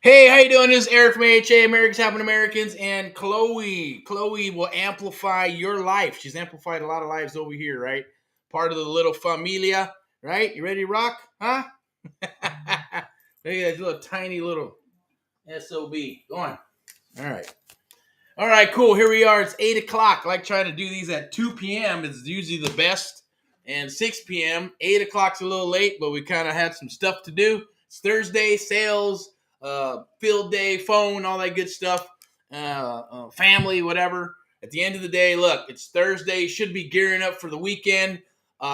Hey, how you doing? This is Eric from AHA, Americans Helping Americans, and Chloe. Chloe will amplify your life. She's amplified a lot of lives over here, right? Part of the little familia, right? You ready to rock? Huh? Look at that little tiny little SOB. Go on. All right. All right, cool. Here we are. It's 8 o'clock. I like trying to do these at 2 p.m. It's usually the best. And 6 p.m. 8 o'clock's a little late, but we kind of had some stuff to do. It's Thursday, sales, field day, phone, all that good stuff, family, whatever. At the end of the day, look, it's Thursday. You should be gearing up for the weekend.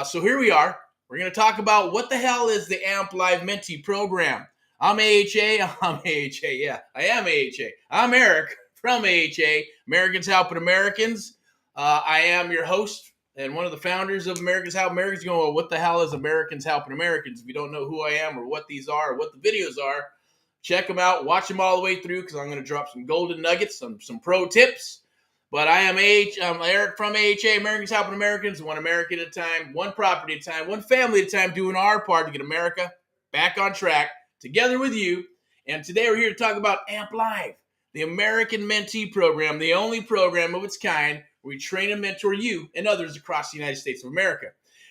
So here we are. We're going to talk about what the hell is the AMP Live Mentee program. I'm AHA. I'm AHA. Yeah, I am AHA. I'm Eric from AHA, Americans Helping Americans. I am your host and one of the founders of Americans Help Americans. You're going, well, what the hell is Americans Helping Americans? If you don't know who I am or what these are or what the videos are, check them out. Watch them all the way through because I'm going to drop some golden nuggets, some pro tips. But I'm Eric from AHA, Americans Helping Americans, one American at a time, one property at a time, one family at a time, doing our part to get America back on track together with you. And today we're here to talk about AMP Live, the American Mentee Program, the only program of its kind where we train and mentor you and others across the United States of America.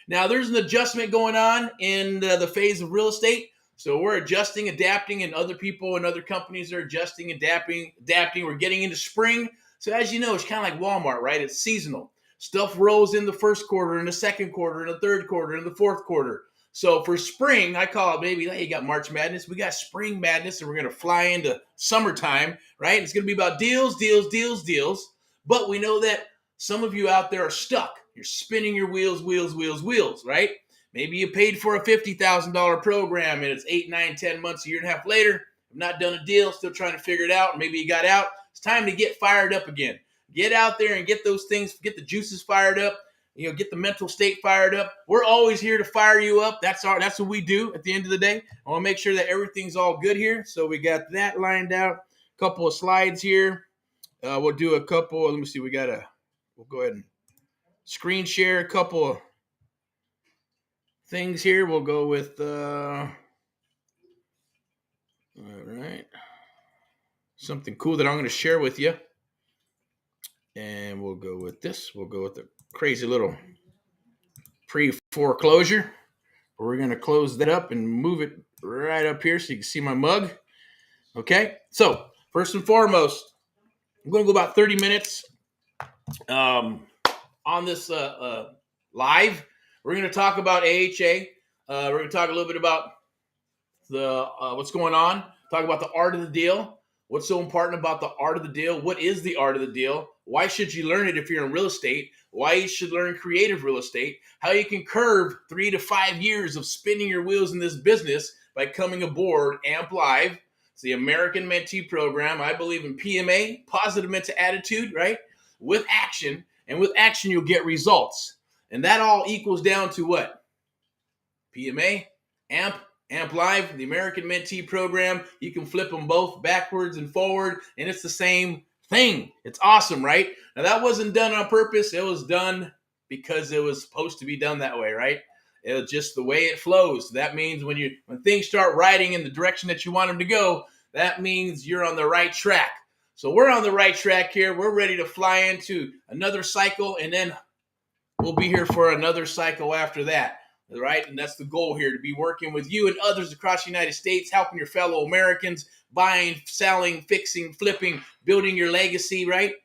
Now, there's an adjustment going on in the phase of real estate. So we're adjusting, adapting, and other people and other companies are adjusting, adapting. We're getting into spring. So as you know, it's kind of like Walmart, right? It's seasonal. Stuff rolls in the first quarter, in the second quarter, in the third quarter, in the fourth quarter. So for spring, I call it maybe, hey, you got March Madness. We got Spring Madness, and we're going to fly into summertime, right? It's going to be about deals, deals, deals, deals. But we know that some of you out there are stuck. You're spinning your wheels, right? Maybe you paid for a $50,000 program and it's 8, 9, 10 months, a year and a half later. I've not done a deal, still trying to figure it out. Maybe you got out. It's time to get fired up again. Get out there and get those things, get the juices fired up, get the mental state fired up. We're always here to fire you up. That's what we do at the end of the day. I want to make sure that everything's all good here. So we got that lined out. A couple of slides here. We'll do a couple. Let me see. We'll go ahead and screen share a couple of things here. We'll go with all right, something cool that I'm going to share with you, and we'll go with this. We'll go with the crazy little pre-foreclosure. We're going to close that up and move it right up here so you can see my mug. Okay, so first and foremost, I'm going to go about 30 minutes on this live. We're going to talk about AHA. We're going to talk a little bit about the what's going on. Talk about the art of the deal. What's so important about the art of the deal? What is the art of the deal? Why should you learn it if you're in real estate? Why you should learn creative real estate? How you can curb 3 to 5 years of spinning your wheels in this business by coming aboard AMP Live. It's the American Mentee Program. I believe in PMA, positive mental attitude, right? With action. And with action, you'll get results. And that all equals down to what? PMA, AMP Live, the American Mentee Program. You can flip them both backwards and forward, and it's the same thing. It's awesome, right? Now, that wasn't done on purpose. It was done because it was supposed to be done that way, right? It was just the way it flows. That means when things start riding in the direction that you want them to go, that means you're on the right track. So we're on the right track here. We're ready to fly into another cycle, and then we'll be here for another cycle after that. Right? And that's the goal here, to be working with you and others across the United States, helping your fellow Americans, buying, selling, fixing, flipping, building your legacy, right?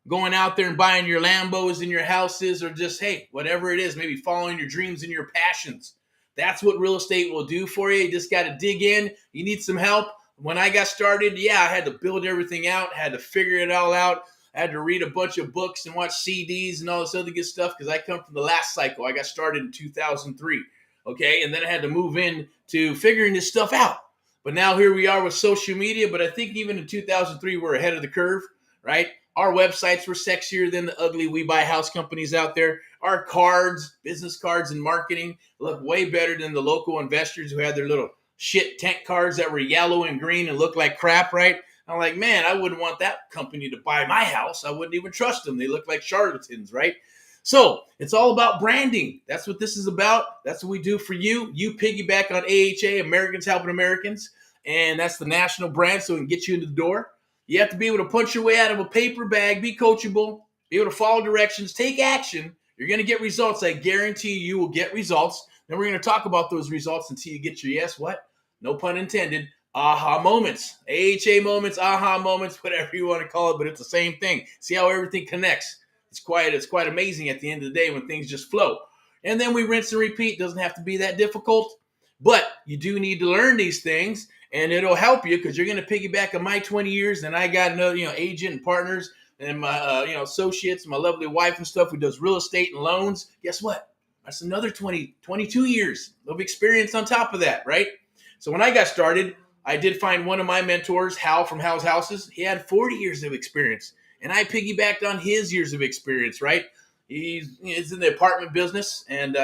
Going out there and buying your Lambos and your houses, or just, hey, whatever it is, maybe following your dreams and your passions. That's what real estate will do for you. You just got to dig in. You need some help. When I got started, I had to build everything out, had to figure it all out. I had to read a bunch of books and watch CDs and all this other good stuff because I come from the last cycle. I got started in 2003, okay? And then I had to move in to figuring this stuff out. But now here we are with social media, but I think even in 2003, we're ahead of the curve, right? Our websites were sexier than the ugly We Buy House companies out there. Our cards, business cards and marketing, look way better than the local investors who had their little shit tank cards that were yellow and green and looked like crap, right? I'm like, man, I wouldn't want that company to buy my house. I wouldn't even trust them. They look like charlatans, right? So it's all about branding. That's what this is about. That's what we do for you. You piggyback on AHA, Americans Helping Americans. and that's the national brand, so it can get you into the door. You have to be able to punch your way out of a paper bag, be coachable, be able to follow directions, take action. You're going to get results. I guarantee you will get results. Then we're going to talk about those results until you get your, yes, what? No pun intended, aha moments, AHA moments, aha moments, whatever you want to call it, but it's the same thing. See how everything connects. It's quite amazing at the end of the day when things just flow. And then we rinse and repeat. Doesn't have to be that difficult, but you do need to learn these things, and it'll help you because you're going to piggyback on my 20 years, and I got another, agent and partners and my, associates, my lovely wife and stuff who does real estate and loans. Guess what? That's another 20, 22 years of experience on top of that, right? So when I got started, I did find one of my mentors, Hal from Hal's Houses. He had 40 years of experience, and I piggybacked on his years of experience, right? He's in the apartment business, and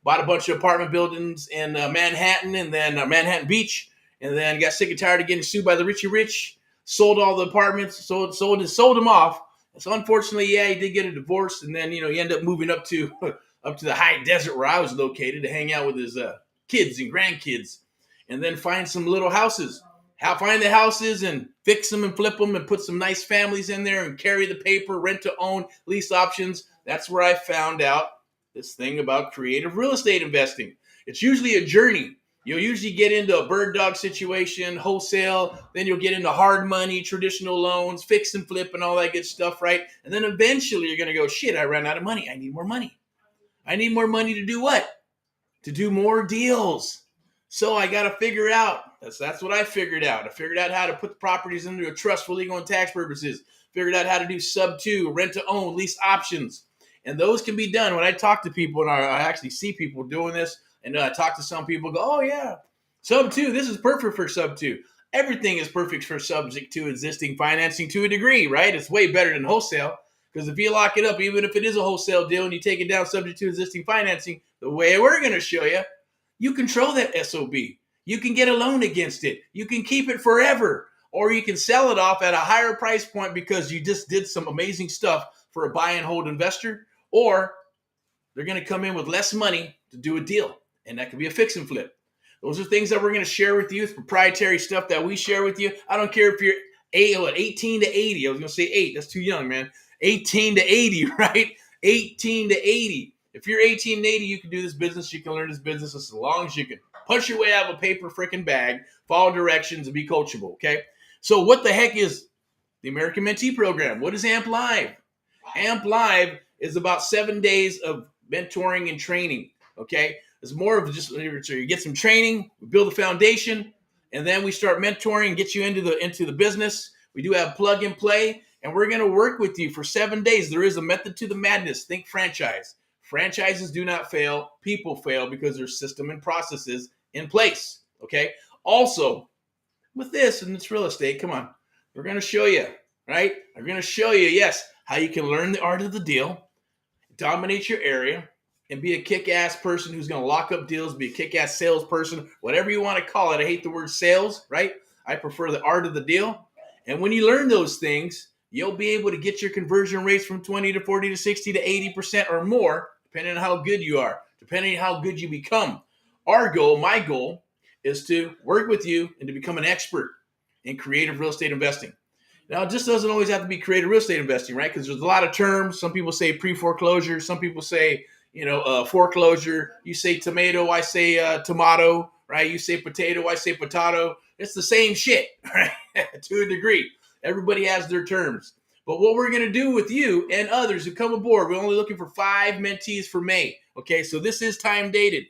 bought a bunch of apartment buildings in Manhattan and then Manhattan Beach, and then got sick and tired of getting sued by the Richie Rich. Sold all the apartments, sold them off. So unfortunately, yeah, he did get a divorce, and then he ended up moving up to the high desert where I was located to hang out with his kids and grandkids, and then find some little houses. Find the houses and fix them and flip them and put some nice families in there and carry the paper, rent to own, lease options. That's where I found out this thing about creative real estate investing. It's usually a journey. You'll usually get into a bird dog situation, wholesale, then you'll get into hard money, traditional loans, fix and flip and all that good stuff, right? And then eventually you're going to go, shit, I ran out of money. I need more money. I need more money to do what? To do more deals. So I got to figure out, that's what I figured out. I figured out how to put the properties into a trust for legal and tax purposes. Figured out how to do sub-2, rent-to-own, lease options. And those can be done. When I talk to people, and I actually see people doing this, and I talk to some people, go, oh yeah, sub-2, this is perfect for sub-2. Everything is perfect for subject to existing financing to a degree, right? It's way better than wholesale. Because if you lock it up, even if it is a wholesale deal and you take it down subject to existing financing, the way we're going to show you, you control that SOB. You can get a loan against it. You can keep it forever. Or you can sell it off at a higher price point because you just did some amazing stuff for a buy and hold investor. Or they're going to come in with less money to do a deal. And that could be a fix and flip. Those are things that we're going to share with you. It's proprietary stuff that we share with you. I don't care if you're 18 to 80. I was going to say 8. That's too young, man. 18 to 80, right? 18 to 80. If you're 18 and 80, you can do this business. You can learn this business as long as you can punch your way out of a paper freaking bag, follow directions, and be coachable, okay? So what the heck is the American Mentee Program? What is AMP Live? AMP Live is about 7 days of mentoring and training, okay? It's more of just, so you get some training, we build a foundation, and then we start mentoring and get you into the business. We do have plug and play, and we're going to work with you for 7 days. There is a method to the madness. Think franchise. Franchises do not fail. People fail because there's system and processes in place, okay? Also, with this, and it's real estate, come on. We're going to show you, right? We're going to show you, yes, how you can learn the art of the deal, dominate your area, and be a kick-ass person who's going to lock up deals, be a kick-ass salesperson, whatever you want to call it. I hate the word sales, right? I prefer the art of the deal. And when you learn those things, you'll be able to get your conversion rates from 20 to 40 to 60 to 80% or more, depending on how good you are, depending on how good you become. Our goal, my goal, is to work with you and to become an expert in creative real estate investing. Now, it just doesn't always have to be creative real estate investing, right? Because there's a lot of terms. Some people say pre-foreclosure. Some people say, foreclosure. You say tomato, I say tomato, right? You say potato, I say potato. It's the same shit, right? To a degree. Everybody has their terms. But what we're going to do with you and others who come aboard, we're only looking for 5 mentees for May. Okay, so this is time dated.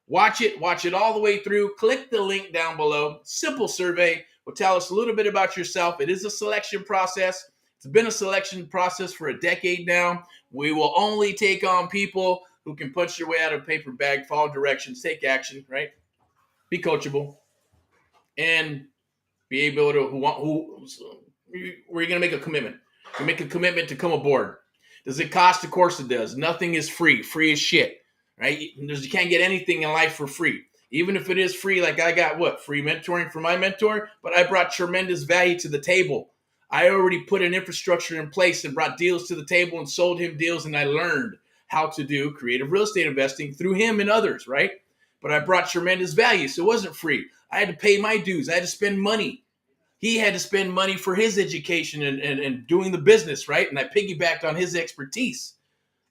Watch it all the way through. Click the link down below. Simple survey will tell us a little bit about yourself. It is a selection process. It's been a selection process for a decade now. We will only take on people who can punch your way out of a paper bag, follow directions, take action, right? Be coachable, and be able to we're going to make a commitment. You make a commitment to come aboard. Does it cost? Of course it does. Nothing is free. Free as shit, right? You can't get anything in life for free. Even if it is free, like I got free mentoring from my mentor, but I brought tremendous value to the table. I already put an infrastructure in place and brought deals to the table and sold him deals, and I learned how to do creative real estate investing through him and others, right? But I brought tremendous value, so it wasn't free. I had to pay my dues. I had to spend money. He had to spend money for his education and doing the business, right? And I piggybacked on his expertise.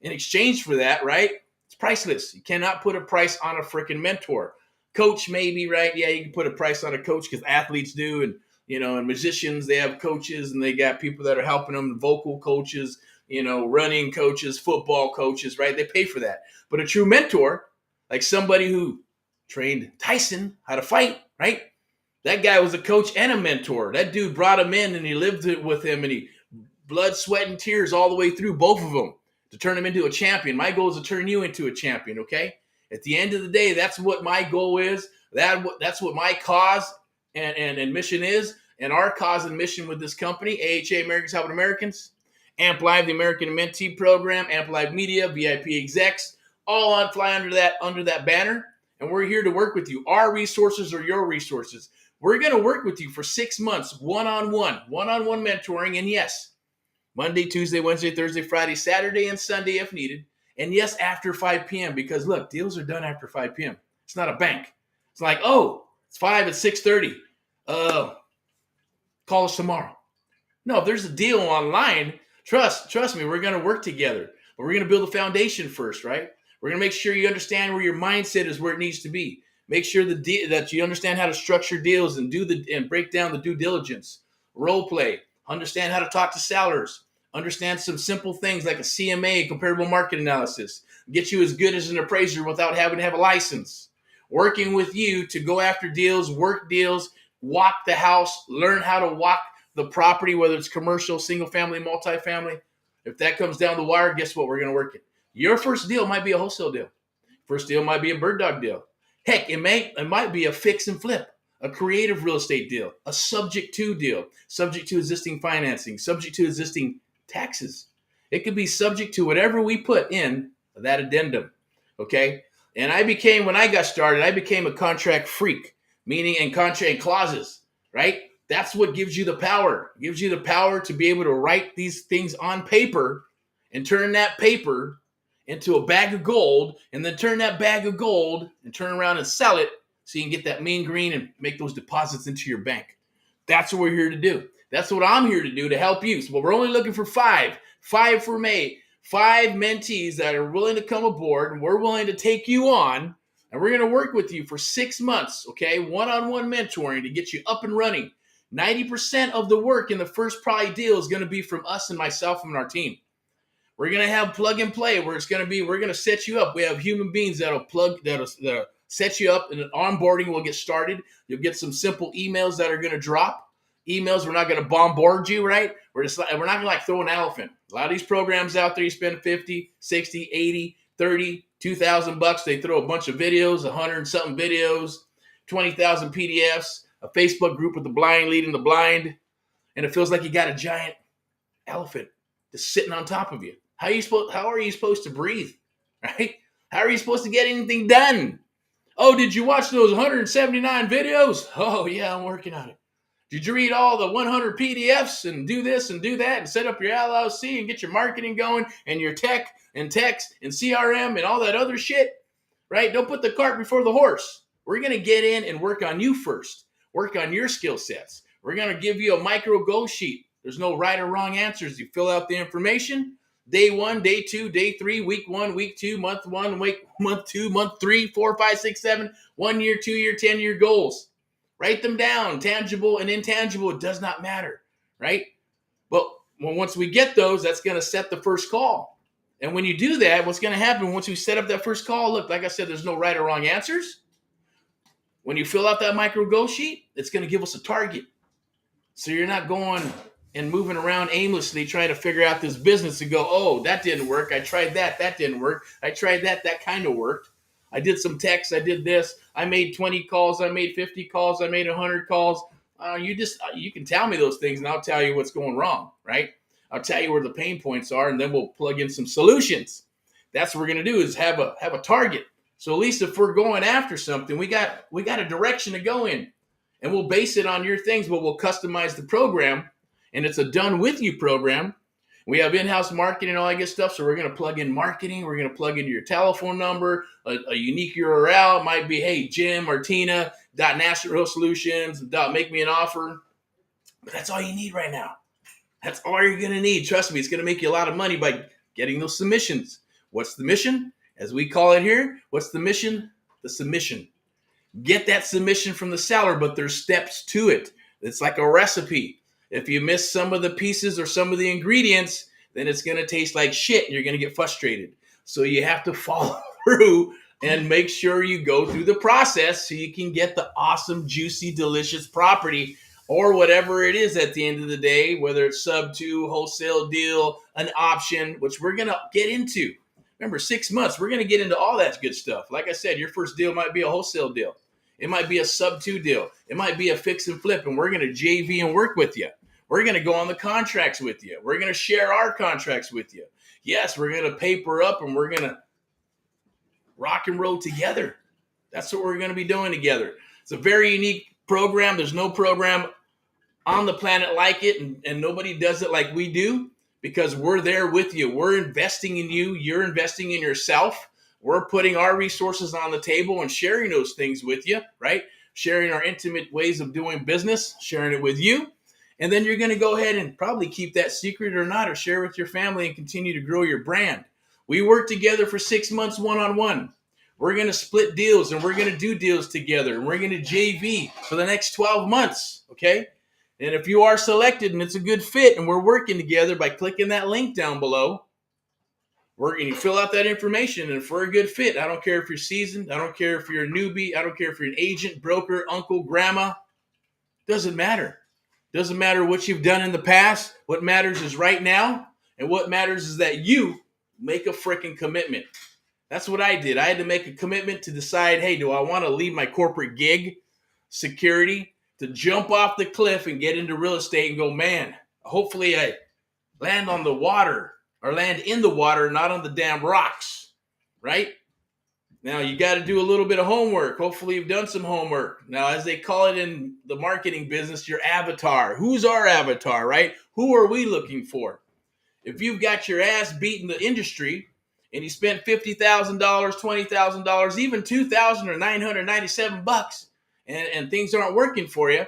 In exchange for that, right? It's priceless. You cannot put a price on a freaking mentor. Coach, maybe, right? Yeah, you can put a price on a coach because athletes do, and and musicians, they have coaches, and they got people that are helping them, vocal coaches, running coaches, football coaches, right? They pay for that. But a true mentor, like somebody who trained Tyson how to fight, right? That guy was a coach and a mentor. That dude brought him in and he lived with him and he blood, sweat, and tears all the way through, both of them, to turn him into a champion. My goal is to turn you into a champion, okay? At the end of the day, that's what my goal is. That's what my cause and mission is. And our cause and mission with this company, AHA, Americans Helping Americans, Amp Live, the American Mentee Program, Amp Live Media, VIP execs, all on fly under that banner. And we're here to work with you. Our resources are your resources. We're going to work with you for 6 months, one-on-one mentoring. And yes, Monday, Tuesday, Wednesday, Thursday, Friday, Saturday, and Sunday if needed. And yes, after 5 p.m. because, look, deals are done after 5 p.m. It's not a bank. It's like, oh, it's 5 at 6:30. Call us tomorrow. No, if there's a deal online, trust me, we're going to work together. But we're going to build a foundation first, right? We're going to make sure you understand where your mindset is, where it needs to be. Make sure that you understand how to structure deals and break down the due diligence, role play, understand how to talk to sellers, understand some simple things like a CMA, comparable market analysis, get you as good as an appraiser without having to have a license. Working with you to go after deals, work deals, walk the house, learn how to walk the property, whether it's commercial, single family, multifamily. If that comes down the wire, guess what? We're going to work it. Your first deal might be a wholesale deal. First deal might be a bird dog deal. Heck, it might be a fix and flip, a creative real estate deal, a subject to deal, subject to existing financing, subject to existing taxes. It could be subject to whatever we put in that addendum, okay? And when I got started, I became a contract freak, meaning in contract clauses, right? That's what gives you the power. It gives you the power to be able to write these things on paper and turn that paper into a bag of gold, and then turn that bag of gold and turn around and sell it so you can get that mean green and make those deposits into your bank. That's what we're here to do. That's what I'm here to do to help you. So we're only looking for five for May, 5 mentees that are willing to come aboard, and we're willing to take you on, and we're going to work with you for 6 months, okay? One-on-one mentoring to get you up and running. 90% of the work in the first probably deal is going to be from us and myself and our team. We're going to have plug and play where we're going to set you up. We have human beings that'll set you up, and an onboarding will get started. You'll get some simple emails that are going to drop. Emails, we're not going to bombard you, right? We're not going to throw an elephant. A lot of these programs out there, you spend 50, 60, 80, 30, $2,000. They throw a bunch of videos, 100 and something videos, 20,000 PDFs, a Facebook group with the blind leading the blind, and it feels like you got a giant elephant just sitting on top of you. How are you supposed to breathe, right? How are you supposed to get anything done? Oh, did you watch those 179 videos? Oh, yeah, I'm working on it. Did you read all the 100 PDFs and do this and do that and set up your LLC and get your marketing going and your tech and text and CRM and all that other shit, right? Don't put the cart before the horse. We're going to get in and work on you first. Work on your skill sets. We're going to give you a micro goal sheet. There's no right or wrong answers. You fill out the information. Day 1, day 2, day 3, week 1, week 2, month 1, month 2, month 3, 4, 5, 6, 7, 1 year, 2 year, 10-year goals. Write them down. Tangible and intangible, it does not matter, right? But once we get those, that's going to set the first call. And when you do that, what's going to happen once we set up that first call, look, like I said, there's no right or wrong answers. When you fill out that micro goal sheet, it's going to give us a target. So you're not going and moving around aimlessly trying to figure out this business and go, oh, that didn't work. I tried that. That didn't work. I tried that. That kind of worked. I did some texts. I did this. I made 20 calls. I made 50 calls. I made 100 calls. You can tell me those things and I'll tell you what's going wrong, right? I'll tell you where the pain points are, and then we'll plug in some solutions. That's what we're going to do is have a target. So at least if we're going after something, we got a direction to go in, and we'll base it on your things, but we'll customize the program. And it's a done with you program. We have in-house marketing and all that good stuff. So we're going to plug in marketing. We're going to plug in your telephone number, a unique URL. It might be, hey, Jim or Tina, .natural solutions, make me an offer. But that's all you need right now. That's all you're going to need. Trust me, it's going to make you a lot of money by getting those submissions. What's the mission? As we call it here, what's the mission? The submission. Get that submission from the seller, but there's steps to it. It's like a recipe. If you miss some of the pieces or some of the ingredients, then it's going to taste like shit and you're going to get frustrated. So you have to follow through and make sure you go through the process so you can get the awesome, juicy, delicious property or whatever it is at the end of the day, whether it's sub 2, wholesale deal, an option, which we're going to get into. Remember, 6 months, we're going to get into all that good stuff. Like I said, your first deal might be a wholesale deal. It might be a sub 2 deal. It might be a fix and flip, and we're going to JV and work with you. We're going to go on the contracts with you. We're going to share our contracts with you. Yes, we're going to paper up, and we're going to rock and roll together. That's what we're going to be doing together. It's a very unique program. There's no program on the planet like it, and nobody does it like we do because we're there with you. We're investing in you. You're investing in yourself. We're putting our resources on the table and sharing those things with you, right? Sharing our intimate ways of doing business, sharing it with you. And then you're going to go ahead and probably keep that secret or not, or share with your family and continue to grow your brand. We work together for 6 months one-on-one. We're going to split deals and we're going to do deals together. And we're going to JV for the next 12 months, okay? And if you are selected and it's a good fit and we're working together by clicking that link down below, and you fill out that information, and if we're a good fit, I don't care if you're seasoned, I don't care if you're a newbie, I don't care if you're an agent, broker, uncle, grandma, doesn't matter. Doesn't matter what you've done in the past. What matters is right now, and what matters is that you make a freaking commitment. That's what I did. I had to make a commitment to decide, hey, do I want to leave my corporate gig, security, to jump off the cliff and get into real estate and go, man, hopefully I land on the water or land in the water, not on the damn rocks, right? Now, you got to do a little bit of homework. Hopefully, you've done some homework. Now, as they call it in the marketing business, your avatar. Who's our avatar, right? Who are we looking for? If you've got your ass beat in the industry and you spent $50,000, $20,000, even $2,000 or $997, and things aren't working for you,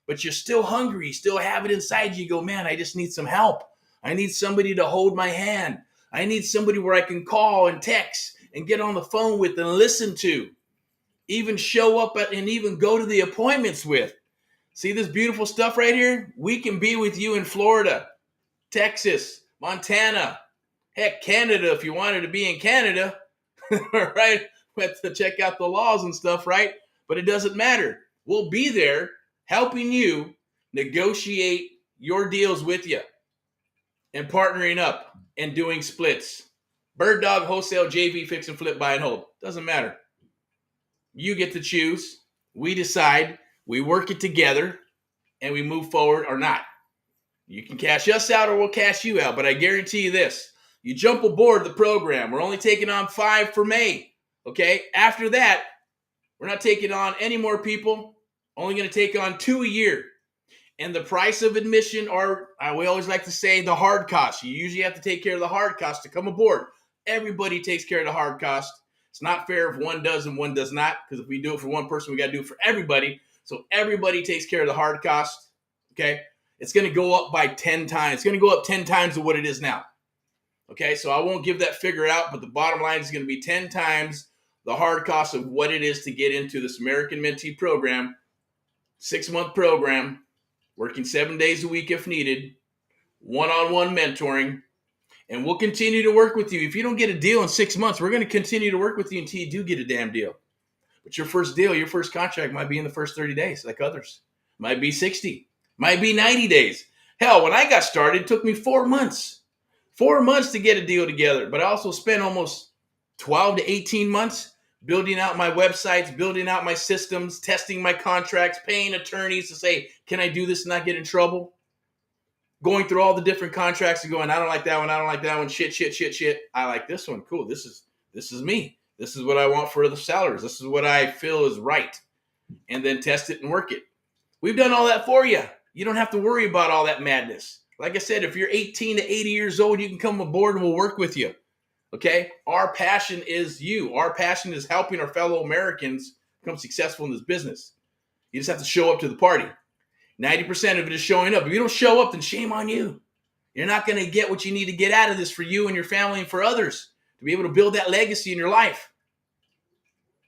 but you're still hungry, you still have it inside you, go, man, I just need some help. I need somebody to hold my hand. I need somebody where I can call and text and get on the phone with and listen to, even show up at, and even go to the appointments with. See this beautiful stuff right here? We can be with you in Florida, Texas, Montana, heck, Canada, if you wanted to be in Canada, right? We have to check out the laws and stuff, right? But it doesn't matter. We'll be there helping you negotiate your deals with you and partnering up and doing splits. Bird dog, wholesale, JV, fix and flip, buy and hold. Doesn't matter. You get to choose. We decide. We work it together and we move forward or not. You can cash us out or we'll cash you out. But I guarantee you this. You jump aboard the program. We're only taking on 5 for May. Okay? After that, we're not taking on any more people. Only going to take on 2 a year. And the price of admission, or we always like to say the hard cost. You usually have to take care of the hard cost to come aboard. Everybody takes care of the hard cost. It's not fair if one does and one does not, because if we do it for one person, we got to do it for everybody. So everybody takes care of the hard cost. Okay? It's going to go up by 10 times. It's going to go up 10 times of what it is now. Okay? So I won't give that figure out, but the bottom line is going to be 10 times the hard cost of what it is to get into this American Mentee program, 6-month program, working 7 days a week if needed, one-on-one mentoring, and we'll continue to work with you. If you don't get a deal in 6 months, we're going to continue to work with you until you do get a damn deal. But your first deal, your first contract might be in the first 30 days, like others. Might be 60, might be 90 days. Hell, when I got started, it took me 4 months. 4 months to get a deal together, but I also spent almost 12 to 18 months building out my websites, building out my systems, testing my contracts, paying attorneys to say, can I do this and not get in trouble? Going through all the different contracts and going, I don't like that one, I don't like that one, shit. I like this one, cool, this is me. This is what I want for the sellers. This is what I feel is right. And then test it and work it. We've done all that for you. You don't have to worry about all that madness. Like I said, if you're 18 to 80 years old, you can come aboard and we'll work with you. Okay? Our passion is you. Our passion is helping our fellow Americans become successful in this business. You just have to show up to the party. 90% of it is showing up. If you don't show up, then shame on you. You're not going to get what you need to get out of this for you and your family and for others to be able to build that legacy in your life.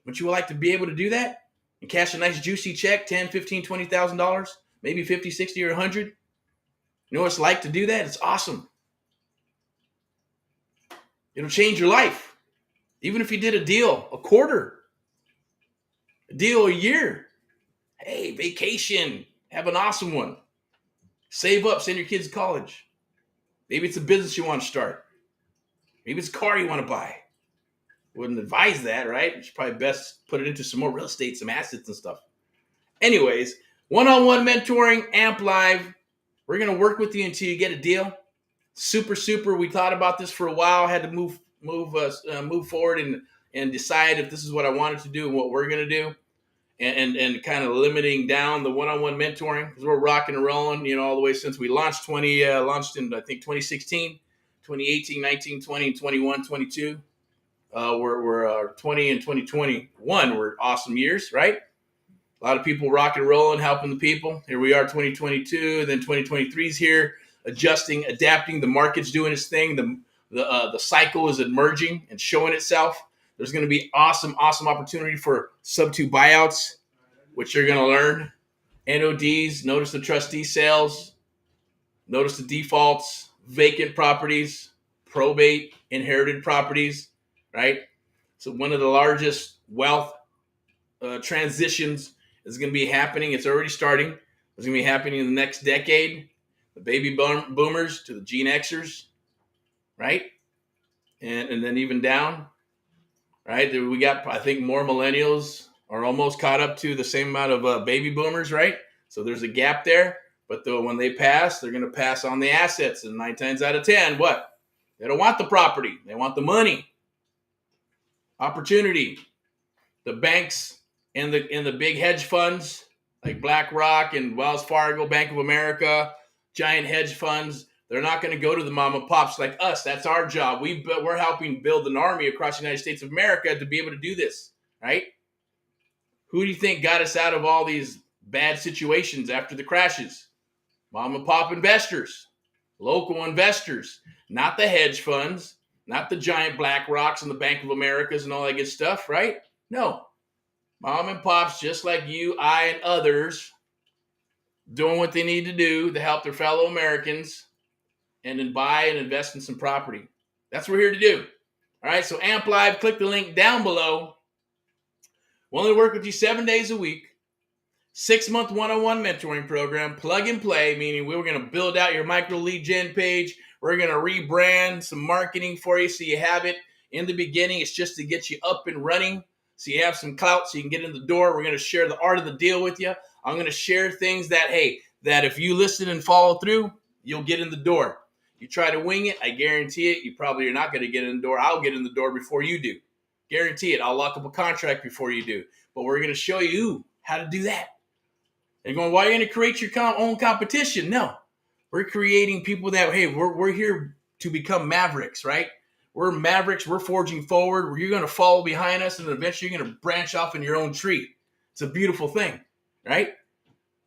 Would you like to be able to do that and cash a nice juicy check, $10, $15, $20,000, maybe 50, 60, or 100? You know what it's like to do that? It's awesome. It'll change your life. Even if you did a deal, a quarter, a deal a year. Hey, vacation, have an awesome one. Save up, send your kids to college. Maybe it's a business you want to start. Maybe it's a car you want to buy. Wouldn't advise that, right? It's probably best put it into some more real estate, some assets and stuff. Anyways, one-on-one mentoring, AMP Live. We're going to work with you until you get a deal. Super. We thought about this for a while, had to move forward and decide if this is what I wanted to do and what we're going to do. And kind of limiting down the one-on-one mentoring because we're rocking and rolling, all the way since we launched launched in, I think, 2016, 2018, 19, 20, and 21, 22. We're 20 and 2021 were awesome years, right? A lot of people rocking and rolling, helping the people. Here we are, 2022, then 2023 is here, adjusting, adapting. The market's doing its thing. The cycle is emerging and showing itself. There's going to be awesome opportunity for sub-2 buyouts, which you're going to learn. NODs, notice the trustee sales, notice the defaults, vacant properties, probate, inherited properties, right? So one of the largest wealth transitions is going to be happening. It's already starting. It's going to be happening in the next decade. The baby boomers to the Gen Xers, right? And then even down. Right, we got, I think, more millennials are almost caught up to the same amount of baby boomers, right? So there's a gap there. But when they pass, they're going to pass on the assets. And 9 times out of 10, what? They don't want the property. They want the money. Opportunity. The banks and the big hedge funds like BlackRock and Wells Fargo, Bank of America, giant hedge funds. They're not going to go to the mom and pops like us. That's our job. We're helping build an army across the United States of America to be able to do this, right? Who do you think got us out of all these bad situations after the crashes? Mom and pop investors, local investors, not the hedge funds, not the giant BlackRocks and the Bank of Americas and all that good stuff, right? No. Mom and pops, just like you, I, and others, doing what they need to do to help their fellow Americans and then buy and invest in some property. That's what we're here to do. All right, so AMP Live, click the link down below. We'll only work with you 7 days a week. 6-month one-on-one mentoring program, plug and play, meaning we're going to build out your micro lead gen page. We're going to rebrand some marketing for you so you have it. In the beginning, it's just to get you up and running so you have some clout so you can get in the door. We're going to share the art of the deal with you. I'm going to share things that if you listen and follow through, you'll get in the door. You try to wing it, I guarantee it, you probably are not going to get in the door. I'll get in the door before you do. Guarantee it. I'll lock up a contract before you do. But we're going to show you how to do that. And going, why are you going to create your own competition? No. We're creating people that, we're here to become mavericks, right? We're mavericks. We're forging forward. You're going to follow behind us, and eventually you're going to branch off in your own tree. It's a beautiful thing, right?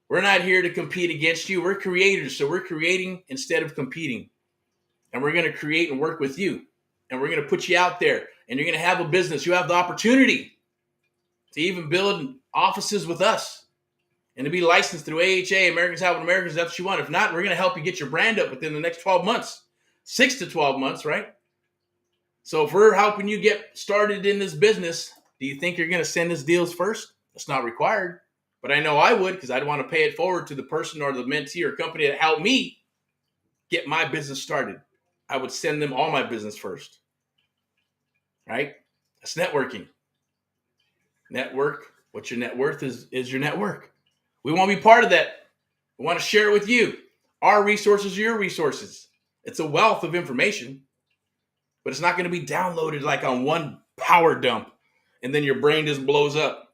We're not here to compete against you. We're creators, so we're creating instead of competing. And we're going to create and work with you. And we're going to put you out there. And you're going to have a business. You have the opportunity to even build offices with us. And to be licensed through AHA, Americans Helping Americans, that's what you want. If not, we're going to help you get your brand up within the next 12 months. 6 to 12 months, right? So if we're helping you get started in this business, do you think you're going to send us deals first? It's not required. But I know I would, because I'd want to pay it forward to the person or the mentee or company that helped me get my business started. I would send them all my business first. Right? That's networking. Network. What your net worth is your network. We want to be part of that. We want to share it with you. Our resources are your resources. It's a wealth of information, but it's not going to be downloaded like on one power dump and then your brain just blows up.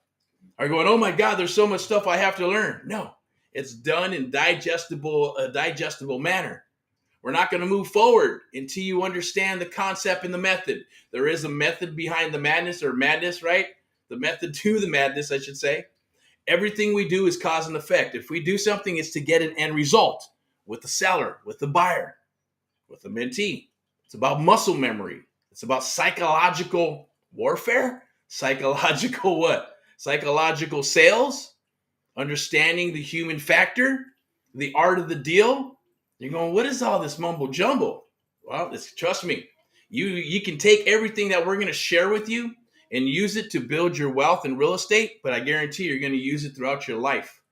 Are you going, oh my God, there's so much stuff I have to learn? No, it's done in digestible manner. We're not going to move forward until you understand the concept and the method. There is a method behind the madness, or madness, right? The method to the madness, I should say. Everything we do is cause and effect. If we do something, it's to get an end result with the seller, with the buyer, with the mentee. It's about muscle memory. It's about psychological warfare. Psychological what? Psychological sales. Understanding the human factor, the art of the deal. You're going, what is all this mumbo jumbo? Well, trust me, you can take everything that we're going to share with you and use it to build your wealth in real estate, but I guarantee you're going to use it throughout your life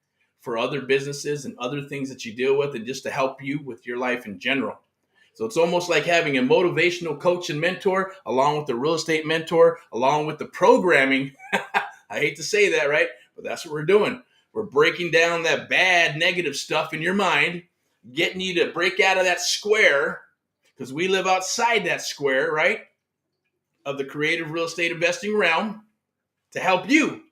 for other businesses and other things that you deal with, and just to help you with your life in general. So it's almost like having a motivational coach and mentor, along with the real estate mentor, along with the programming. I hate to say that, right? But that's what we're doing. We're breaking down that bad, negative stuff in your mind, getting you to break out of that square, because we live outside that square, right, of the creative real estate investing realm, to help you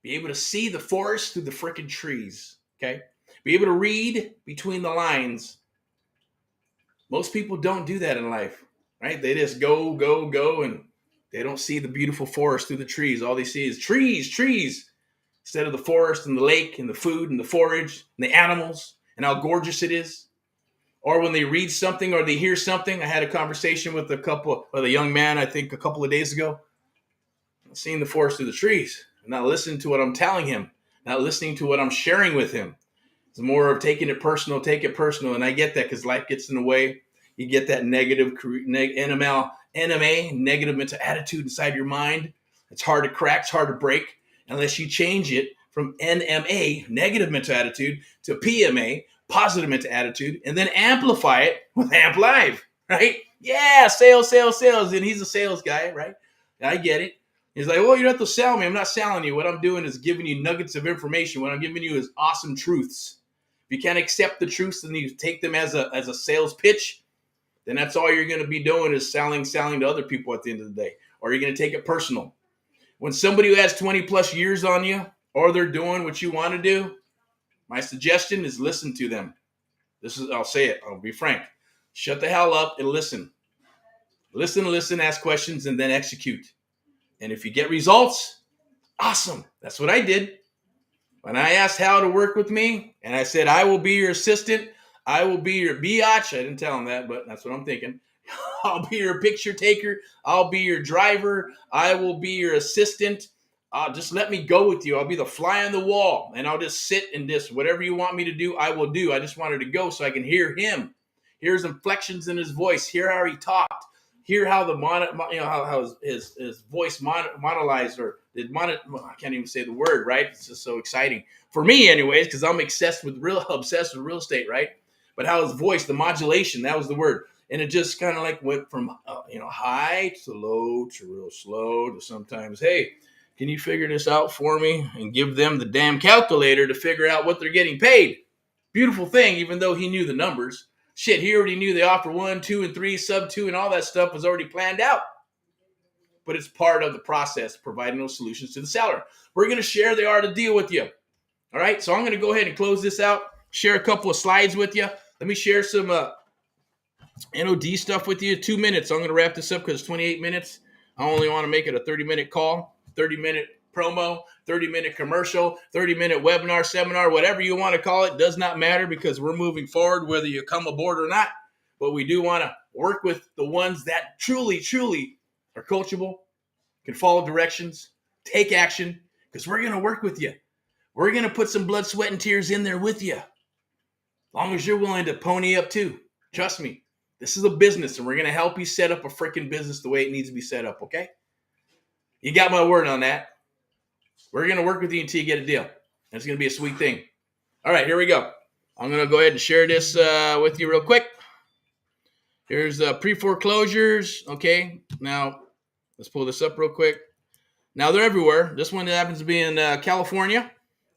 be able to see the forest through the freaking trees, okay? Be able to read between the lines. Most people don't do that in life, right? They just go, go, go, and they don't see the beautiful forest through the trees. All they see is trees, trees, instead of the forest and the lake and the food and the forage and the animals and how gorgeous it is. Or when they read something or they hear something. I had a conversation with a young man, I think a couple of days ago, seeing the forest through the trees, not listening to what I'm telling him, not listening to what I'm sharing with him. It's more of taking it personal, take it personal. And I get that, because life gets in the way. You get that negative NMA, negative mental attitude inside your mind. It's hard to crack, it's hard to break, unless you change it from NMA, negative mental attitude, to PMA, positive mental attitude, and then amplify it with Amp Live, right? Yeah, sales, sales, sales. And he's a sales guy, right? I get it. He's like, well, you don't have to sell me. I'm not selling you. What I'm doing is giving you nuggets of information. What I'm giving you is awesome truths. If you can't accept the truths and you take them as a sales pitch, then that's all you're going to be doing is selling to other people at the end of the day. Or you're going to take it personal. When somebody who has 20 plus years on you, or they're doing what you want to do, my suggestion is listen to them. I'll say it, I'll be frank. Shut the hell up and listen. Listen, ask questions, and then execute. And if you get results, awesome. That's what I did. When I asked Hal to work with me, and I said, I will be your assistant, I will be your biatch. I didn't tell him that, but that's what I'm thinking. I'll be your picture taker. I'll be your driver. I will be your assistant. Just let me go with you. I'll be the fly on the wall, and I'll just sit and just whatever you want me to do, I will do. I just wanted to go so I can hear him, hear his inflections in his voice, hear how he talked, hear how how his voice monolized, or I can't even say the word, right? It's just so exciting for me, anyways, because I'm obsessed with real estate, right? But how his voice, the modulation, that was the word. And it just kind of like went from, high to low to real slow to sometimes, hey, can you figure this out for me? And give them the damn calculator to figure out what they're getting paid. Beautiful thing, even though he knew the numbers. Shit, he already knew they offer 1, 2, and 3, sub 2, and all that stuff was already planned out. But it's part of the process, providing those solutions to the seller. We're going to share the art of deal with you. All right, so I'm going to go ahead and close this out, share a couple of slides with you. Let me share some NOD stuff with you. 2 minutes. I'm going to wrap this up because it's 28 minutes. I only want to make it a 30-minute call, 30-minute promo, 30-minute commercial, 30-minute webinar, seminar, whatever you want to call it. Does not matter, because we're moving forward whether you come aboard or not. But we do want to work with the ones that truly, truly are coachable, can follow directions, take action, because we're going to work with you. We're going to put some blood, sweat, and tears in there with you. As long as you're willing to pony up too. Trust me, this is a business, and we're going to help you set up a freaking business the way it needs to be set up, okay? You got my word on that. We're going to work with you until you get a deal. And it's going to be a sweet thing. All right, here we go. I'm going to go ahead and share this with you real quick. Here's pre-foreclosures. Okay, now let's pull this up real quick. Now they're everywhere. This one happens to be in California.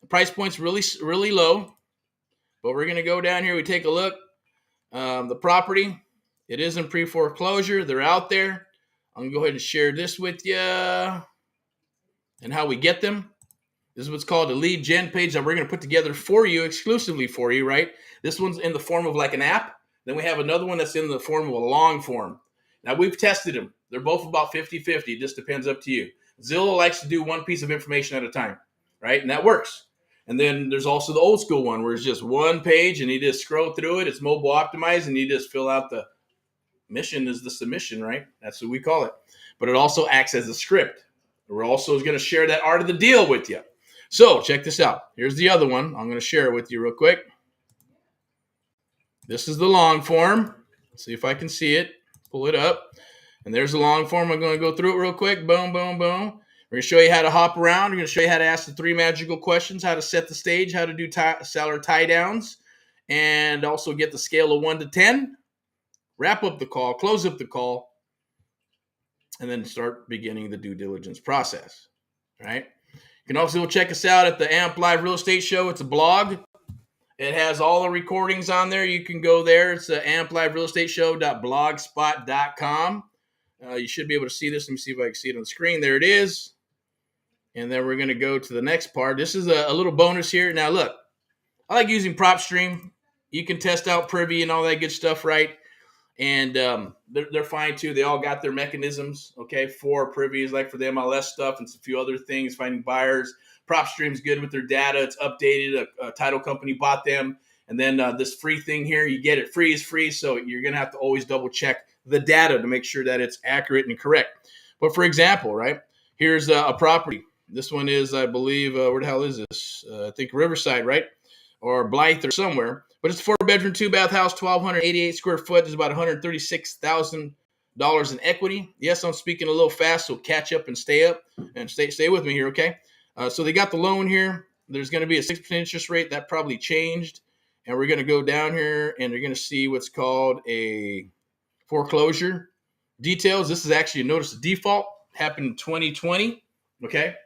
The price point's really, really low. But we're going to go down here. We take a look. The property, it is in pre-foreclosure. They're out there. I'm going to go ahead and share this with you and how we get them. This is what's called a lead gen page that we're going to put together for you, exclusively for you, right? This one's in the form of like an app. Then we have another one that's in the form of a long form. Now, we've tested them. They're both about 50-50. It just depends up to you. Zillow likes to do one piece of information at a time, right? And that works. And then there's also the old school one where it's just one page and you just scroll through it. It's mobile optimized and you just fill out the mission is the submission, right? That's what we call it. But it also acts as a script. We're also going to share that art of the deal with you. So check this out. Here's the other one. I'm going to share it with you real quick. This is the long form. Let's see if I can see it. Pull it up. And there's the long form. I'm going to go through it real quick. Boom, boom, boom. We're going to show you how to hop around. We're going to show you how to ask the 3 magical questions, how to set the stage, how to do seller tie downs, and also get the scale of 1 to 10. Wrap up the call, close up the call, and then start beginning the due diligence process. All right. You can also check us out at the AMP Live Real Estate Show. It's a blog. It has all the recordings on there. You can go there. It's the ampliverealestateshow.blogspot.com. You should be able to see this. Let me see if I can see it on the screen. There it is. And then we're going to go to the next part. This is a little bonus here. Now, look, I like using PropStream. You can test out Privy and all that good stuff, right? And they're fine, too. They all got their mechanisms, okay, for Privy, like for the MLS stuff and a few other things, finding buyers. PropStream's good with their data. It's updated. A title company bought them. And then this free thing here, you get it free is free. So you're going to have to always double check the data to make sure that it's accurate and correct. But for example, right, here's a property. This one is, I believe, where the hell is this? I think Riverside, right? Or Blythe or somewhere. But it's a 4-bedroom, 2-bath house, 1,288 square foot. There's about $136,000 in equity. Yes, I'm speaking a little fast, so catch up and stay up. And stay with me here, okay? So they got the loan here. There's going to be a 6% interest rate. That probably changed. And we're going to go down here, and you're going to see what's called a foreclosure details. This is actually a notice of default. Happened in 2020, okay?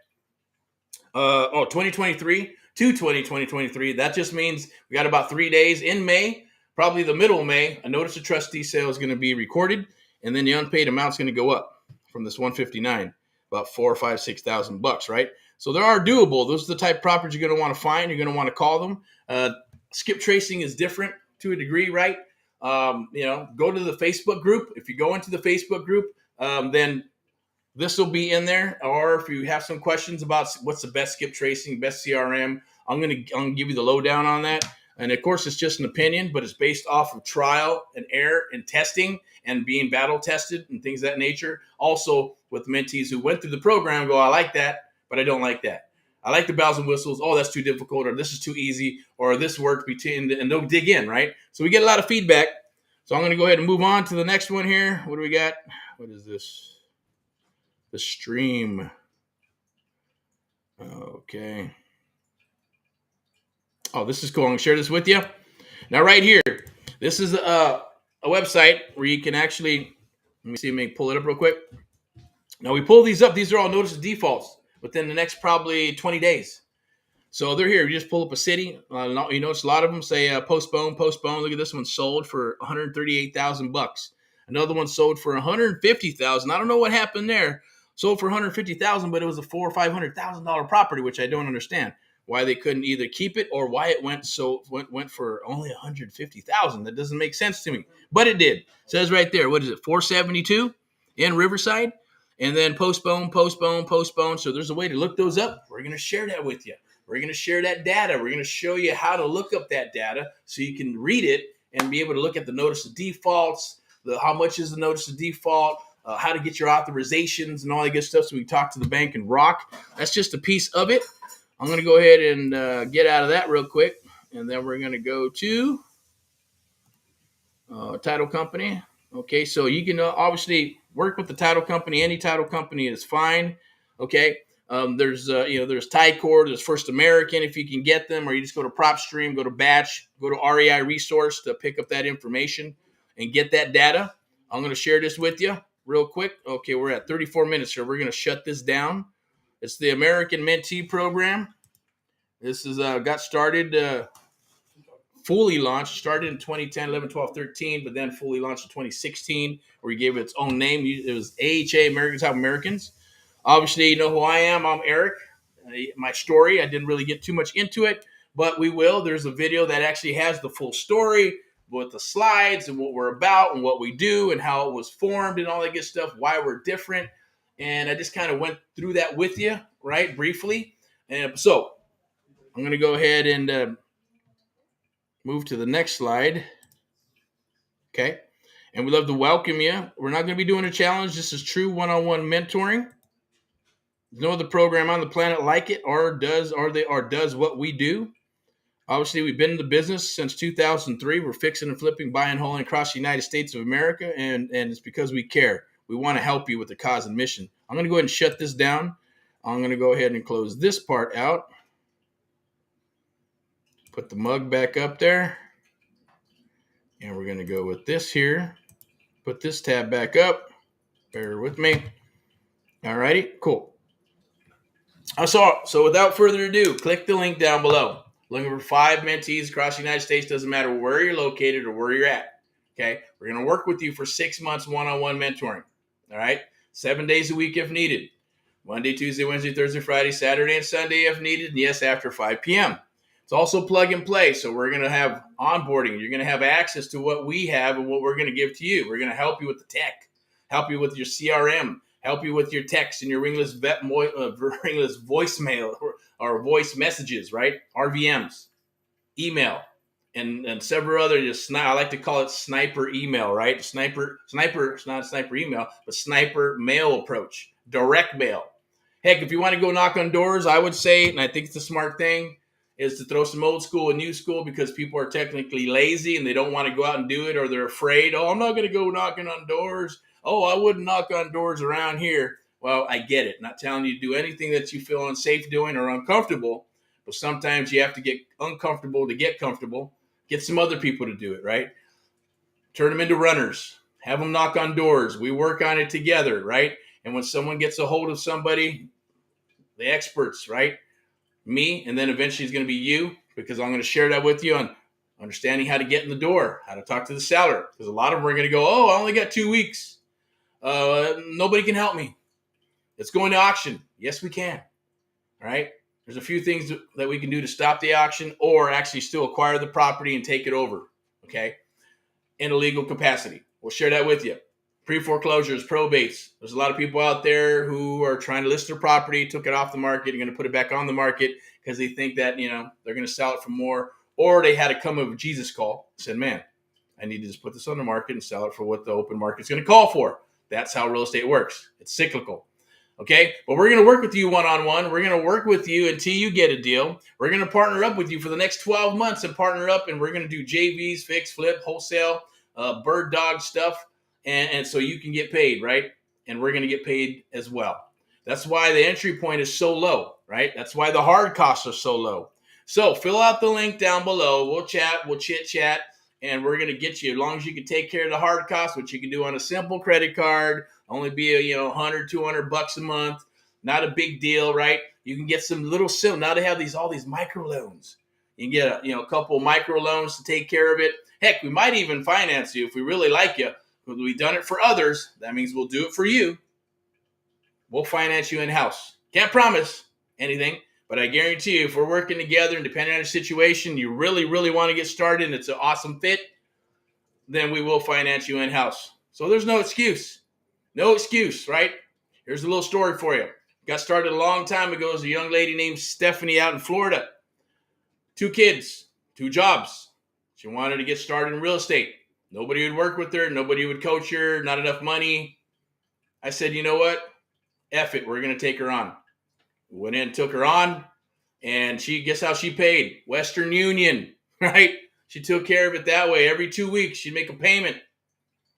2023 to 2023. That just means we got about 3 days in May, probably the middle of May. A notice of trustee sale is going to be recorded, and then the unpaid amount is going to go up from this 159, about $4,000, $5,000, $6,000, right? So they are doable. Those are the type of properties you're going to want to find. You're going to want to call them. Skip tracing is different to a degree, right? Go to the Facebook group. If you go into the Facebook group, then this will be in there. Or if you have some questions about what's the best skip tracing, best CRM, I'm gonna give you the lowdown on that. And of course, it's just an opinion, but it's based off of trial and error and testing and being battle tested and things of that nature. Also, with mentees who went through the program, go, I like that, but I don't like that. I like the bells and whistles. Oh, that's too difficult, or this is too easy, or this worked between, and they'll dig in, right? So we get a lot of feedback. So I'm going to go ahead and move on to the next one here. What do we got? What is this? The stream. Okay. Oh, this is cool. I'm going to share this with you. Now, right here, this is a website where you can actually, let me see, let me pull it up real quick. Now, we pull these up. These are all notice of defaults within the next probably 20 days. So they're here. You just pull up a city. You notice a lot of them say postpone. Look at this one, sold for $138,000. Another one sold for $150,000. I don't know what happened there. Sold for $150,000, but it was a $400,000 or $500,000 property, which I don't understand why they couldn't either keep it or why it went for only $150,000. That doesn't make sense to me, but it did. It says right there, what is it, 472 in Riverside, and then postpone. So there's a way to look those up. We're going to share that with you. We're going to share that data. We're going to show you how to look up that data so you can read it and be able to look at the notice of defaults, how much is the notice of default, how to get your authorizations and all that good stuff so we can talk to the bank and rock. That's just a piece of it. I'm going to go ahead and get out of that real quick, and then we're going to go to title company. Okay, so you can obviously work with the title company. Any title company is fine. Okay. There's Tycor, there's First American if you can get them, or you just go to PropStream, go to Batch, go to REI Resource to pick up that information and get that data. I'm going to share this with you real quick. Okay, we're at 34 minutes here. We're going to shut this down. It's the American Mentee Program. This is got started, fully launched, started in 2010, 11, 12, 13, but then fully launched in 2016, where he gave it its own name. It was AHA, Americans Help Americans. Obviously, you know who I am. I'm Eric. My story, I didn't really get too much into it, but we will. There's a video that actually has the full story, with the slides and what we're about and what we do and how it was formed and all that good stuff, why we're different. And I just kind of went through that with you, right, briefly. And so I'm going to go ahead and move to the next slide. Okay. And we'd love to welcome you. We're not going to be doing a challenge. This is true one-on-one mentoring. There's no other program on the planet like it or does what we do. Obviously, we've been in the business since 2003. We're fixing and flipping, buying, holding across the United States of America, and it's because we care. We want to help you with the cause and mission. I'm going to go ahead and shut this down. I'm going to go ahead and close this part out. Put the mug back up there. And we're going to go with this here. Put this tab back up. Bear with me. All righty, cool. So without further ado, click the link down below. Looking for 5 mentees across the United States. Doesn't matter where you're located or where you're at. Okay, we're going to work with you for 6 months one-on-one mentoring. All right, 7 days a week if needed. Monday, Tuesday, Wednesday, Thursday, Friday, Saturday, and Sunday if needed. And yes, after 5 p.m. It's also plug and play. So we're going to have onboarding. You're going to have access to what we have and what we're going to give to you. We're going to help you with the tech, help you with your CRM, help you with your text and your ringless voicemail or voice messages, right? RVMs, email, and several other I like to call it sniper email, right? Sniper, it's not sniper email, but sniper mail approach, direct mail. Heck, if you want to go knock on doors, I would say, and I think it's a smart thing, is to throw some old school and new school because people are technically lazy and they don't want to go out and do it, or they're afraid. Oh, I'm not going to go knocking on doors. Oh, I wouldn't knock on doors around here. Well, I get it. Not telling you to do anything that you feel unsafe doing or uncomfortable, but sometimes you have to get uncomfortable to get comfortable. Get some other people to do it, right? Turn them into runners. Have them knock on doors. We work on it together, right? And when someone gets a hold of somebody, the experts, right? Me, and then eventually it's going to be you, because I'm going to share that with you on understanding how to get in the door, how to talk to the seller. Because a lot of them are going to go, oh, I only got 2 weeks. Nobody can help me. It's going to auction. Yes, we can. All right. There's a few things that we can do to stop the auction or actually still acquire the property and take it over. Okay. In a legal capacity. We'll share that with you. Pre-foreclosures, probates. There's a lot of people out there who are trying to list their property, took it off the market, and going to put it back on the market because they think that, they're going to sell it for more, or they had a come of Jesus call, said, man, I need to just put this on the market and sell it for what the open market's going to call for. That's how real estate works. It's cyclical. Okay, but we're going to work with you one-on-one. We're going to work with you until you get a deal. We're going to partner up with you for the next 12 months and partner up, and we're going to do JVs, fix, flip, wholesale, bird dog stuff. And so you can get paid, right? And we're going to get paid as well. That's why the entry point is so low, right? That's why the hard costs are so low. So fill out the link down below. We'll chat, we'll chit-chat, and we're going to get you, as long as you can take care of the hard costs, which you can do on a simple credit card, only be $100, $200 a month. Not a big deal, right? You can get some little simple. Now they have all these micro loans. You can get a couple micro loans to take care of it. Heck, we might even finance you if we really like you. We've done it for others. That means we'll do it for you. We'll finance you in-house. Can't promise anything, but I guarantee you, if we're working together and depending on the situation, you really, really want to get started and it's an awesome fit, then we will finance you in-house. So there's no excuse. No excuse, right? Here's a little story for you. Got started a long time ago as a young lady named Stephanie out in Florida. 2 kids, 2 jobs. She wanted to get started in real estate. Nobody would work with her. Nobody would coach her. Not enough money. I said, you know what? F it. We're going to take her on. We went in and took her on. And guess how she paid? Western Union, right? She took care of it that way. Every 2 weeks, she'd make a payment.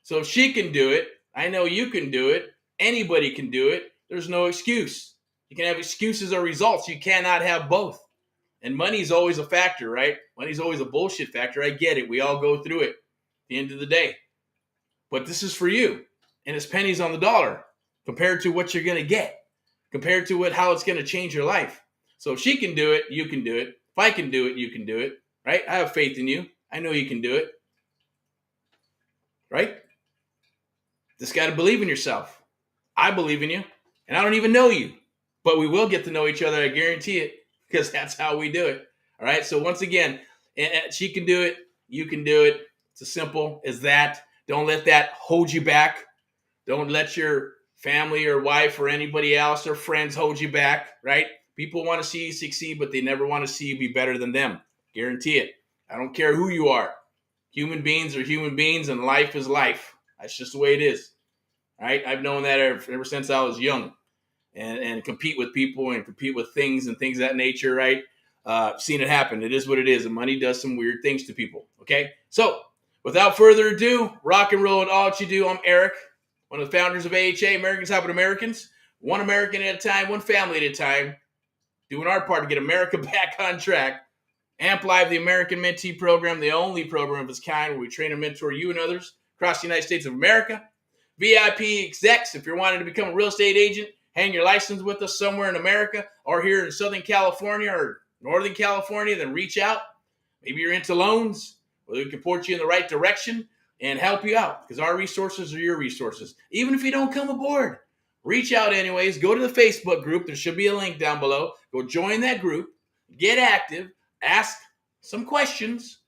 So if she can do it, I know you can do it. Anybody can do it. There's no excuse. You can have excuses or results. You cannot have both. And money's always a factor, right? Money's always a bullshit factor. I get it. We all go through it. The end of the day. But this is for you. And it's pennies on the dollar compared to what you're going to get, compared to how it's going to change your life. So if she can do it, you can do it. If I can do it, you can do it, right? I have faith in you. I know you can do it, right? Just got to believe in yourself. I believe in you, and I don't even know you, but we will get to know each other. I guarantee it, because that's how we do it. All right. So once again, she can do it. You can do it. It's as simple as that. Don't let that hold you back. Don't let your family or wife or anybody else or friends hold you back, right? People want to see you succeed, but they never want to see you be better than them. Guarantee it. I don't care who you are. Human beings are human beings, and life is life. That's just the way it is, right? I've known that ever since I was young, and compete with people and compete with things and things of that nature, right? Seen it happen. It is what it is, and money does some weird things to people, okay? So, without further ado, rock and roll and all that you do. I'm Eric, one of the founders of AHA, Americans Helping Americans. One American at a time, one family at a time, doing our part to get America back on track. AMP Live, the American Mentee Program, the only program of its kind where we train and mentor you and others across the United States of America. VIP execs, if you're wanting to become a real estate agent, hang your license with us somewhere in America or here in Southern California or Northern California, then reach out. Maybe you're into loans. We can point you in the right direction and help you out because our resources are your resources. Even if you don't come aboard, reach out anyways. Go to the Facebook group. There should be a link down below. Go join that group. Get active. Ask some questions.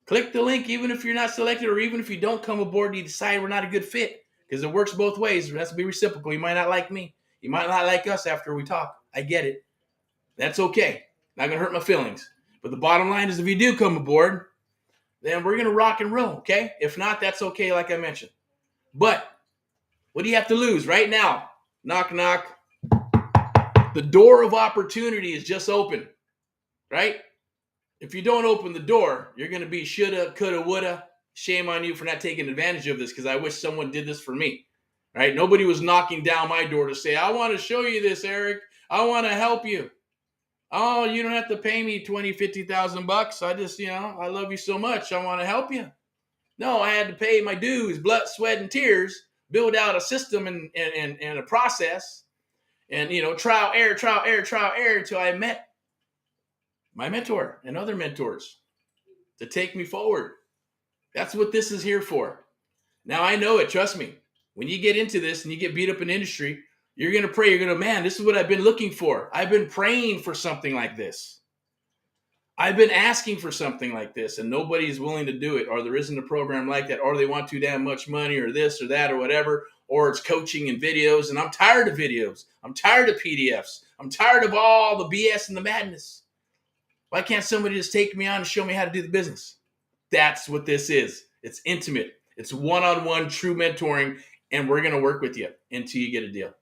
Click the link even if you're not selected or even if you don't come aboard and you decide we're not a good fit because it works both ways. It has to be reciprocal. You might not like me. You might not like us after we talk. I get it. That's okay. Not going to hurt my feelings. But the bottom line is if you do come aboard, then we're going to rock and roll, okay? If not, that's okay, like I mentioned. But what do you have to lose right now? Knock, knock. The door of opportunity is just open, right? If you don't open the door, you're going to be shoulda, coulda, woulda. Shame on you for not taking advantage of this because I wish someone did this for me, right? Nobody was knocking down my door to say, I want to show you this, Eric. I want to help you. Oh, you don't have to pay me $20,000-$50,000. I just, I love you so much. I want to help you. No, I had to pay my dues, blood, sweat, and tears, build out a system and a process and, trial, error until I met my mentor and other mentors to take me forward. That's what this is here for. Now, I know it. Trust me. When you get into this and you get beat up in industry, you're going to pray. You're going to, man, this is what I've been looking for. I've been praying for something like this. I've been asking for something like this, and nobody's willing to do it, or there isn't a program like that, or they want too damn much money, or this or that or whatever, or it's coaching and videos, and I'm tired of videos. I'm tired of PDFs. I'm tired of all the BS and the madness. Why can't somebody just take me on and show me how to do the business? That's what this is. It's intimate. It's one-on-one true mentoring, and we're going to work with you until you get a deal.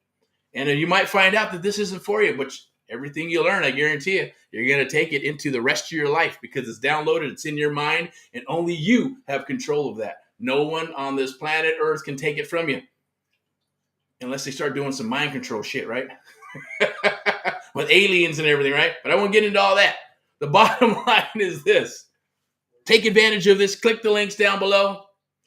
And you might find out that this isn't for you, but everything you learn, I guarantee you, you're going to take it into the rest of your life because it's downloaded, it's in your mind, and only you have control of that. No one on this planet Earth can take it from you unless they start doing some mind control shit, right? With aliens and everything, right? But I won't get into all that. The bottom line is this. Take advantage of this. Click the links down below.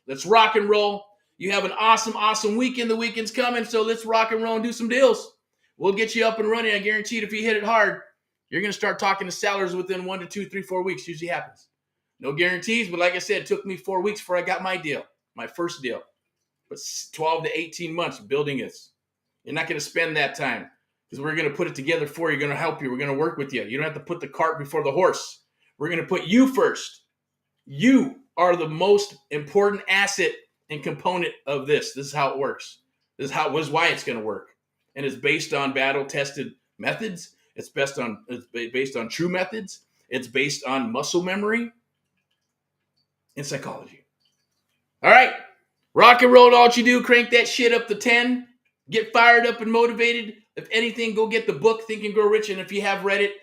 Let's rock and roll. You have an awesome, awesome weekend. The weekend's coming, so let's rock and roll and do some deals. We'll get you up and running. I guarantee it, if you hit it hard, you're going to start talking to sellers within 1 to 2, 3, 4 weeks. Usually happens. No guarantees, but like I said, it took me 4 weeks before I got my deal, my first deal. But 12 to 18 months building this. You're not going to spend that time because we're going to put it together for you. We're going to help you. We're going to work with you. You don't have to put the cart before the horse. We're going to put you first. You are the most important asset and component of this. This is how it works. This is why it's going to work. And it's based on battle-tested methods. It's based on true methods. It's based on muscle memory and psychology. All right. Rock and roll, all you do. Crank that shit up to 10. Get fired up and motivated. If anything, go get the book, Think and Grow Rich. And if you have read it,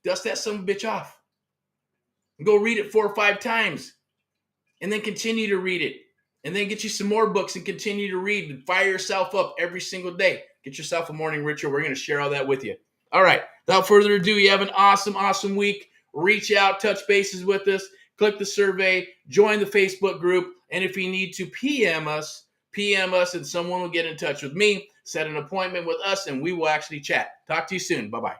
dust that son of a bitch off. And go read it 4 or 5 times. And then continue to read it. And then get you some more books and continue to read and fire yourself up every single day. Get yourself a morning ritual. We're going to share all that with you. All right. Without further ado, you have an awesome, awesome week. Reach out, touch bases with us, click the survey, join the Facebook group. And if you need to PM us, and someone will get in touch with me, set an appointment with us, and we will actually chat. Talk to you soon. Bye-bye.